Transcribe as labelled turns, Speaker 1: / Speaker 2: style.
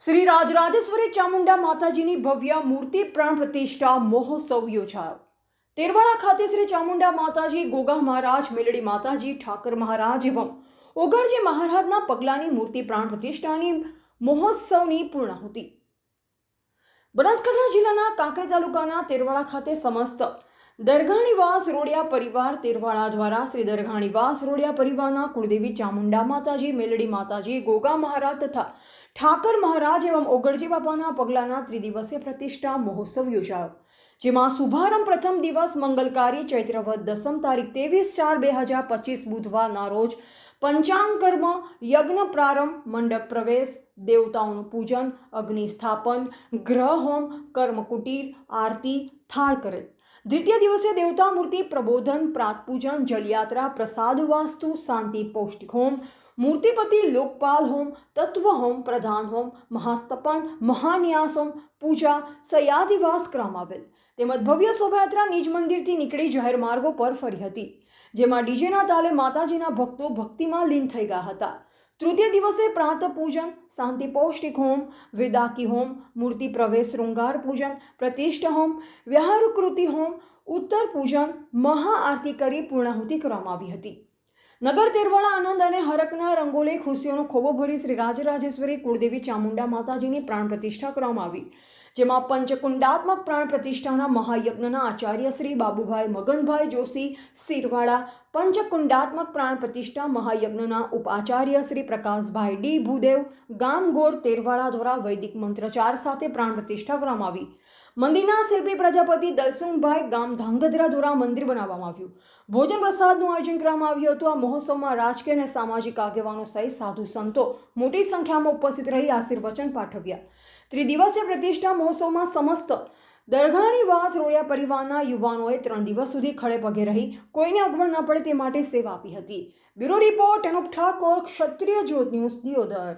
Speaker 1: શ્રી રાજરાજેશ્વરી ચામુંડા માતાજીની ભવ્ય મૂર્તિ પ્રાણ પ્રતિષ્ઠા મહોત્સવ યોજાયો। તેરવાડા ખાતે શ્રી ચામુંડા માતાજી, ગોગા મહારાજ, મેલડી માતાજી, ઠાકર મહારાજ એવં ઓગળજી મહારાજના પગલાની મૂર્તિ પ્રાણ પ્રતિષ્ઠાની મહોત્સવની પૂર્ણાહુતિ બનાસકાંઠા જિલ્લાના કાંકરેજ તાલુકાના તેરવાડા ખાતે સમસ્ત દરગાણીવાસ રોડિયા પરિવાર તેરવાડા દ્વારા શ્રી દરગાણીવાસ રોડિયા પરિવારના કુળદેવી ચામુંડા માતાજી, મેલડી માતાજી, ગોગા મહારાજ તથા ઠાકર મહારાજ એવં ઓગળજી બાપાના પગલાના ત્રિદિવસીય પ્રતિષ્ઠા મહોત્સવ યોજાયો, જેમાં શુભારંભ પ્રથમ દિવસ મંગલકારી ચૈત્રવદ દસમ તારીખ 23/4/2025 બુધવારના રોજ પંચાંગ કર્મ, યજ્ઞ પ્રારંભ, મંડપ પ્રવેશ, દેવતાઓનું પૂજન, અગ્નિ સ્થાપન, ગ્રહ હોમ, કર્મ કુટીર, આરતી, થાળ કરેલ। દ્વિતીય દિવસે દેવતા મૂર્તિ પ્રબોધન, પ્રાત પૂજન, જલયાત્રા, પ્રસાદ વાસ્તુ, શાંતિ પૌષ્ટિક હોમ, મૂર્તિપતિ લોકપાલ હોમ, તત્વ હોમ, પ્રધાન હોમ, મહાસ્તપન, મહાન્યાસ હોમ, પૂજા, સયાધિવાસ કરવામાં આવેલ। તેમજ ભવ્ય શોભાયાત્રા નિજ મંદિરથી નીકળી જાહેર માર્ગો પર ફરી હતી, જેમાં ડીજેના તાલે માતાજીના ભક્તો ભક્તિમાં લીન થઈ ગયા હતા। તૃતીય દિવસે પ્રાત પૂજન, શાંતિ પૌષ્ટિક હોમ, વેદાકી હોમ, મૂર્તિ પ્રવેશ શૃંગાર પૂજન, પ્રતિષ્ઠા હોમ, વ્યવહારકૃતિ હોમ, ઉત્તર પૂજન, મહાઆરતી કરી પૂર્ણાહુતિ કરવામાં આવી હતી। નગર તેરવાડા આનંદ અને હરકના રંગોલે ખુશીઓનો ખોબો ભરી શ્રી રાજરાજેશ્વરી કુળદેવી ચામુંડા માતાજીની પ્રાણ પ્રતિષ્ઠા કરવામાં આવી, જેમાં પંચકુંડાત્મક પ્રાણ પ્રતિષ્ઠાના મહાયજ્ઞના આચાર્ય શ્રી બાબુભાઈ મગનભાઈ જોશી સિરવાડા, પંચકુંડાત્મક પ્રાણ પ્રતિષ્ઠા મહાયજ્ઞના ઉપાચાર્ય શ્રી પ્રકાશભાઈ ડી ભૂદેવ ગામગોર તેરવાડા દ્વારા વૈદિક મંત્રચાર સાથે પ્રાણ પ્રતિષ્ઠા કરવામાં આવી। મંદિરના શિલ્પી પ્રજાપતિ દલસુંગભાઈ ગામ ધાંગધ્રા દ્વારા મંદિર બનાવવામાં આવ્યું। ભોજન પ્રસાદનું આયોજન કરવામાં આવ્યું હતું। આ મહોત્સવમાં રાજકીય અને સામાજિક આગેવાનો સહિત સાધુ સંતો મોટી સંખ્યામાં ઉપસ્થિત રહી આશીર્વચન પાઠવ્યા। ત્રિદિવસીય પ્રતિષ્ઠા મહોત્સવમાં સમસ્ત દરગાણીવાસ રોડિયા પરિવારના યુવાનોએ 3 દિવસ સુધી ખડે પગે રહી કોઈને અગવડ ન પડે તે માટે સેવા આપી હતી। બ્યુરો રિપોર્ટ અનુપ ઠાકોર, ક્ષત્રિય જ્યોત ન્યૂઝ, દિયોદર।